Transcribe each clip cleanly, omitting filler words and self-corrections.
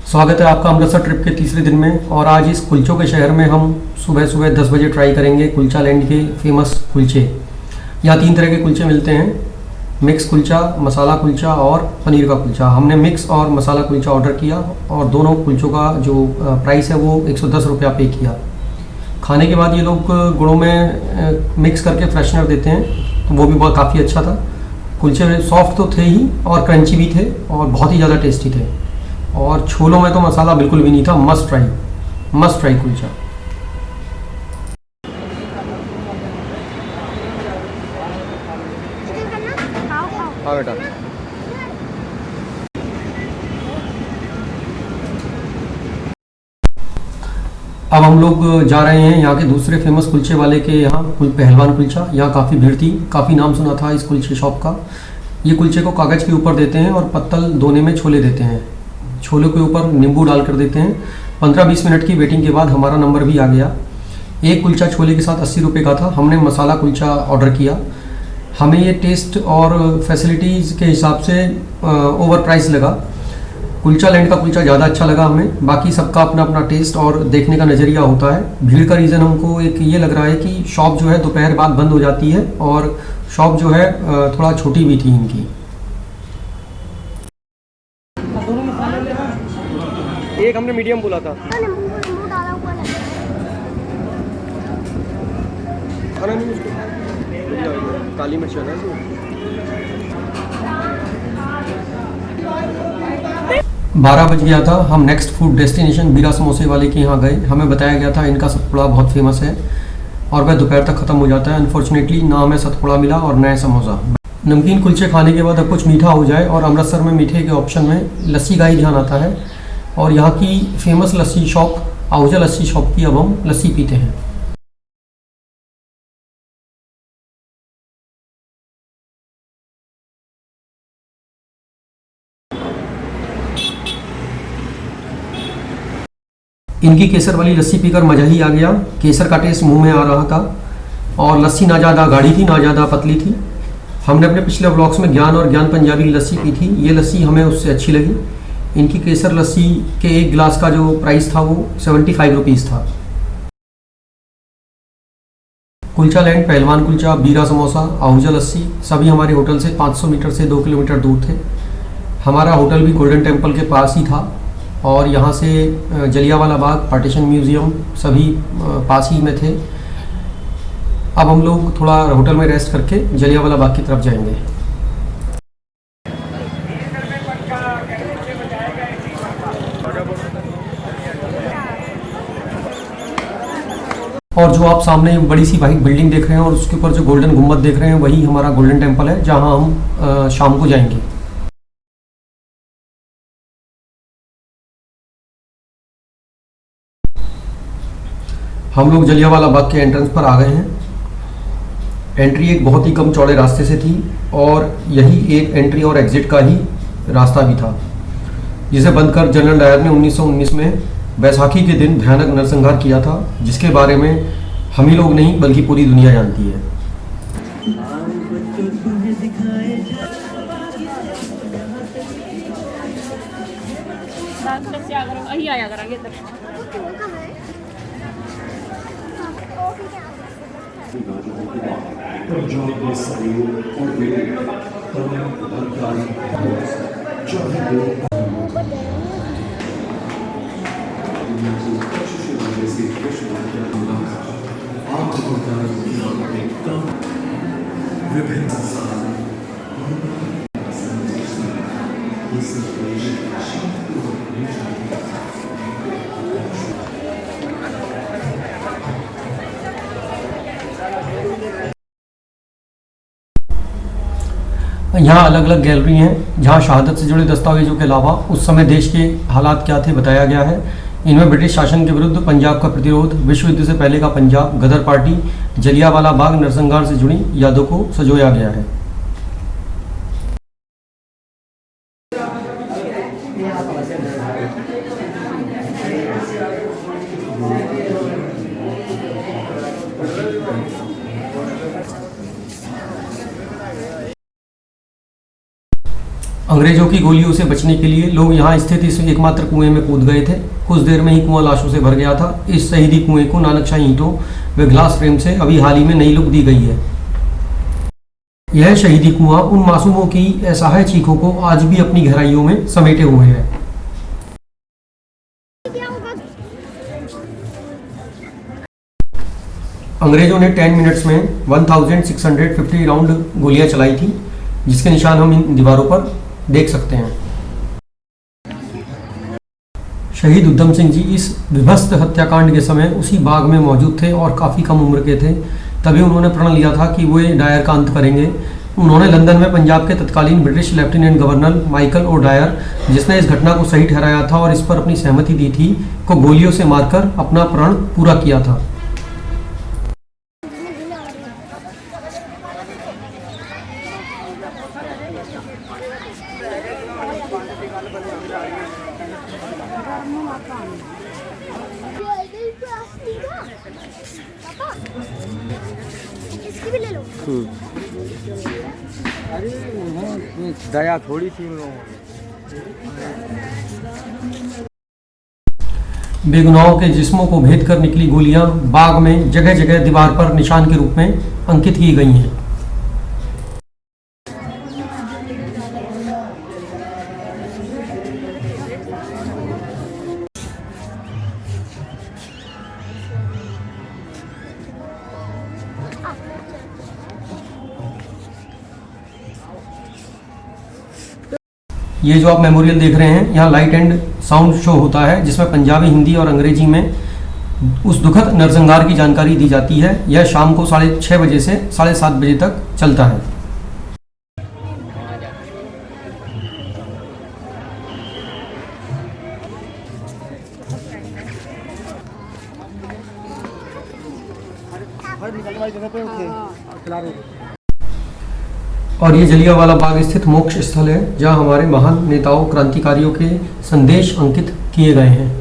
स्वागत है आपका अमृतसर ट्रिप के तीसरे दिन में। और आज इस कुलचों के शहर में हम सुबह सुबह 10 बजे ट्राई करेंगे कुलचा लैंड के फेमस कुलचे। यहाँ 3 तरह के कुलचे मिलते हैं, मिक्स कुलचा, मसाला कुलचा और पनीर का कुलचा। हमने मिक्स और मसाला कुलचा ऑर्डर किया और दोनों कुलचों का जो प्राइस है वो 110 रुपया पे किया। खाने के बाद ये लोग गुड़ों में मिक्स करके फ्रेशनर देते हैं, तो वो भी बहुत काफ़ी अच्छा था। कुलचे सॉफ्ट तो थे ही और क्रंची भी थे और बहुत ही ज़्यादा टेस्टी थे। और छोलों में तो मसाला बिल्कुल भी नहीं था। Must try kulcha. हाँ बेटा। अब हम लोग जा रहे हैं यहाँ के दूसरे फेमस कुलचे वाले के यहाँ, पहलवान कुलचा। यहाँ काफ़ी भीड़ थी, काफ़ी नाम सुना था इस कुलचे शॉप का। ये कुलचे को कागज़ के ऊपर देते हैं और पत्तल दोने में छोले देते हैं। छोलों के ऊपर नींबू डाल कर देते हैं। 15-20 मिनट की वेटिंग के बाद हमारा नंबर भी आ गया। एक कुलचा छोले के साथ 80 रुपये का था। हमने मसाला कुलचा ऑर्डर किया। हमें ये टेस्ट और फैसिलिटीज़ के हिसाब से ओवर प्राइस लगा। कुलचा लैंड का कुलचा ज़्यादा अच्छा लगा हमें। बाकी सबका अपना अपना टेस्ट और देखने का नज़रिया होता है। भीड़ का रीज़न हमको एक ये लग रहा है कि शॉप जो है दोपहर बाद बंद हो जाती है और शॉप जो है थोड़ा छोटी भी थी इनकी। एक हमने मीडियम बोला था। काली मिर्च है ना। 12 बज गया था। हम नेक्स्ट फूड डेस्टिनेशन बीरा समोसे वाले के यहाँ गए। हमें बताया गया था इनका सतपुड़ा बहुत फेमस है और वह दोपहर तक ख़त्म हो जाता है। अनफॉर्चुनेटली ना हमें सतपुड़ा मिला और न समोसा। नमकीन कुलचे खाने के बाद अब कुछ मीठा हो जाए और अमृतसर में मीठे के ऑप्शन में लस्सी का ही ध्यान आता है। और यहाँ की फेमस लस्सी शॉप आहूजा लस्सी शॉप की अब हम लस्सी पीते हैं। इनकी केसर वाली लस्सी पीकर मज़ा ही आ गया। केसर का टेस्ट मुंह में आ रहा था और लस्सी ना ज़्यादा गाढ़ी थी ना ज़्यादा पतली थी। हमने अपने पिछले व्लॉग्स में ज्ञान और ज्ञान पंजाबी की लस्सी पी थी। ये लस्सी हमें उससे अच्छी लगी। इनकी केसर लस्सी के एक गिलास का जो प्राइस था वो 75 रुपीज़ था। कुलचा लैंड, पहलवान कुलचा, बीरा समोसा, आहूजा लस्सी सभी हमारे होटल से 500 मीटर से 2 किलोमीटर दूर थे। हमारा होटल भी गोल्डन टेम्पल के पास ही था और यहाँ से जलियांवाला बाग, पार्टीशन म्यूज़ियम सभी पास ही में थे। अब हम लोग थोड़ा होटल में रेस्ट करके जलियांवाला बाग की तरफ जाएंगे। और जो आप सामने बड़ी सी वाइट बिल्डिंग देख रहे हैं और उसके ऊपर जो गोल्डन गुम्बद देख रहे हैं वही हमारा गोल्डन टेम्पल है, जहां हम शाम को जाएंगे। हम लोग जलियांवाला बाग के एंट्रेंस पर आ गए हैं। एंट्री एक बहुत ही कम चौड़े रास्ते से थी और यही एक एंट्री और एग्जिट का ही रास्ता भी था, जिसे बंद कर जनरल डायर ने 1919 में बैसाखी के दिन भयानक नरसंहार किया था, जिसके बारे में हम ही लोग नहीं बल्कि पूरी दुनिया जानती है। यहाँ अलग अलग गैलरी हैं जहाँ शहादत से जुड़े दस्तावेजों के अलावा उस समय देश के हालात क्या थे बताया गया है। इनमें ब्रिटिश शासन के विरुद्ध पंजाब का प्रतिरोध, विश्व युद्ध से पहले का पंजाब, गदर पार्टी, जलियांवाला बाग नरसंहार से जुड़ी यादों को सजोया गया है। अंग्रेजों की गोलियों से बचने के लिए लोग यहाँ स्थित इस एकमात्र कुएं में कूद गए थे। कुछ देर में ही कुआं लाशों से भर गया था। इस शहीदी कुएं को नानकशाही ईंटों व ग्लास फ्रेम से अभी हाल ही में नई लुक दी गई है। यह शहीदी कुआं उन मासूमों की असहाय चीखों को आज भी अपनी गहराइयों में समेटे हुए है। अंग्रेजों ने 10 मिनट्स में 1650 राउंड गोलियां चलाई थी, जिसके निशान हम इन दीवारों पर देख सकते हैं। शहीद उधम सिंह जी इस विभत्स हत्याकांड के समय उसी बाग में मौजूद थे और काफ़ी कम उम्र के थे। तभी उन्होंने प्रण लिया था कि वे डायर का अंत करेंगे। उन्होंने लंदन में पंजाब के तत्कालीन British lieutenant governor Michael O Dyer, जिसने इस घटना को सही ठहराया था और इस पर अपनी सहमति दी थी, को गोलियों से मारकर अपना प्रण पूरा किया था। इसकी भी ले लो। अरे दया थोड़ी थी उन लोगों में। बेगुनाहों के जिस्मों को भेद कर निकली गोलियां बाग में जगह जगह दीवार पर निशान के रूप में अंकित की गई हैं। ये जो आप मेमोरियल देख रहे हैं, यहाँ लाइट एंड साउंड शो होता है, जिसमें पंजाबी, हिंदी और अंग्रेजी में उस दुखद नरसंहार की जानकारी दी जाती है। यह शाम को 6:30 बजे से 7:30 बजे तक चलता है। और ये जलियांवाला बाग स्थित मोक्ष स्थल है, जहाँ हमारे महान नेताओं, क्रांतिकारियों के संदेश अंकित किए गए हैं।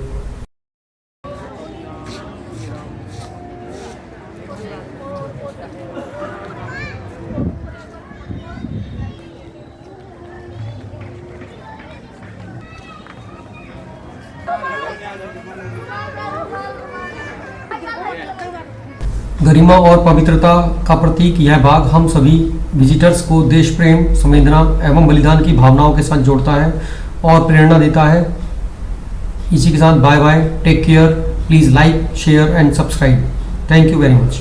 गरिमा और पवित्रता का प्रतीक यह बाग हम सभी विजिटर्स को देश प्रेम, संवेदना एवं बलिदान की भावनाओं के साथ जोड़ता है और प्रेरणा देता है। इसी के साथ bye bye, take care, please like, share and subscribe. Thank you very much.